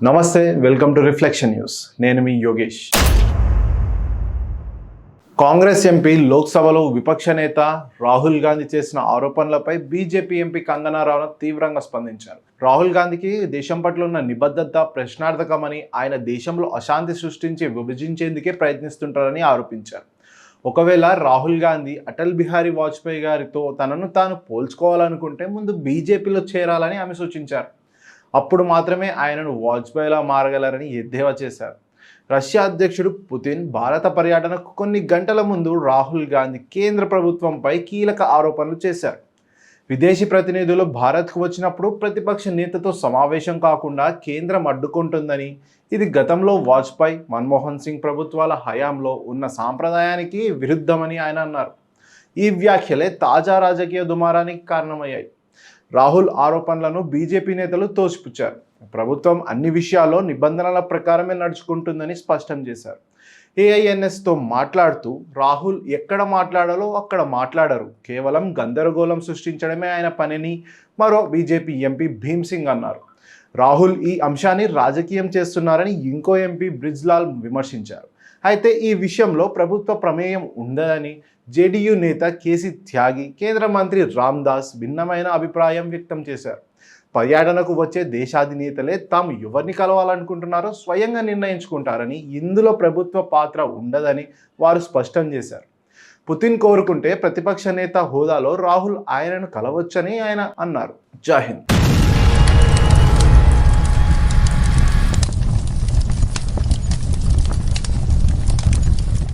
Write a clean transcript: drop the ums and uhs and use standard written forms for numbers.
నమస్తే, welcome to reflection news. నేను మీ Yogesh. Congress MP లోక్సభలో విపక్ష నేత రాహుల్ గాంధీ చేసిన ఆరోపణలపై బీజేపీ ఎంపీ కంగనా రనౌత్ తీవ్రంగా స్పందించారు. రాహుల్ గాంధీకి దేశం పట్ల ఉన్న నిబద్ధత ప్రశ్నార్థకమని, ఆయన దేశంలో అశాంతి సృష్టించి విభజించేందుకే ప్రయత్నిస్తుంటారని ఆరోపించారు. ఒకవేళ రాహుల్ గాంధీ అటల్ బిహారీ వాజ్పేయి గారితో తనను తాను పోల్చుకోవాలనుకుంటే ముందు బీజేపీలో చేరాలని ఆమె సూచించారు. అప్పుడు మాత్రమే ఆయనను వాజ్పేయిలా మారగలరని ఎద్దేవా చేశారు. రష్యా అధ్యక్షుడు పుతిన్ భారత పర్యటనకు కొన్ని గంటల ముందు రాహుల్ గాంధీ కేంద్ర ప్రభుత్వంపై కీలక ఆరోపణలు చేశారు. విదేశీ ప్రతినిధులు భారత్కు వచ్చినప్పుడు ప్రతిపక్ష నేతతో సమావేశం కాకుండా కేంద్రం అడ్డుకుంటుందని, ఇది గతంలో వాజ్పేయి, మన్మోహన్ సింగ్ ప్రభుత్వాల హయాంలో ఉన్న సాంప్రదాయానికి విరుద్ధమని ఆయన అన్నారు. ఈ వ్యాఖ్యలే తాజా రాజకీయ దుమారానికి కారణమయ్యాయి. రాహుల్ ఆరోపణలను బీజేపీ నేతలు తోసిపుచ్చారు. ప్రభుత్వం అన్ని విషయాల్లో నిబంధనల ప్రకారమే నడుచుకుంటుందని స్పష్టం చేశారు. ఏఐఎన్ఎస్తో మాట్లాడుతూ రాహుల్ ఎక్కడ మాట్లాడాలో అక్కడ మాట్లాడరు, కేవలం గందరగోళం సృష్టించడమే ఆయన పనిని మరో బీజేపీ ఎంపీ భీమ్ సింగ్ అన్నారు. రాహుల్ ఈ అంశాన్ని రాజకీయం చేస్తున్నారని ఇంకో ఎంపీ బ్రిజ్లాల్ విమర్శించారు. అయితే ఈ విషయంలో ప్రభుత్వ ప్రమేయం ఉండదని జేడీయూ నేత కేసీ త్యాగి, కేంద్ర మంత్రి రామ్దాస్ భిన్నమైన అభిప్రాయం వ్యక్తం చేశారు. పర్యటనకు వచ్చే దేశాధినేతలే తాము ఎవరిని కలవాలనుకుంటున్నారో స్వయంగా నిర్ణయించుకుంటారని, ఇందులో ప్రభుత్వ పాత్ర ఉండదని వారు స్పష్టం చేశారు. పుతిన్ కోరుకుంటే ప్రతిపక్ష నేత హోదాలో రాహుల్ ఆయనను కలవచ్చని ఆయన అన్నారు. జై హింద్.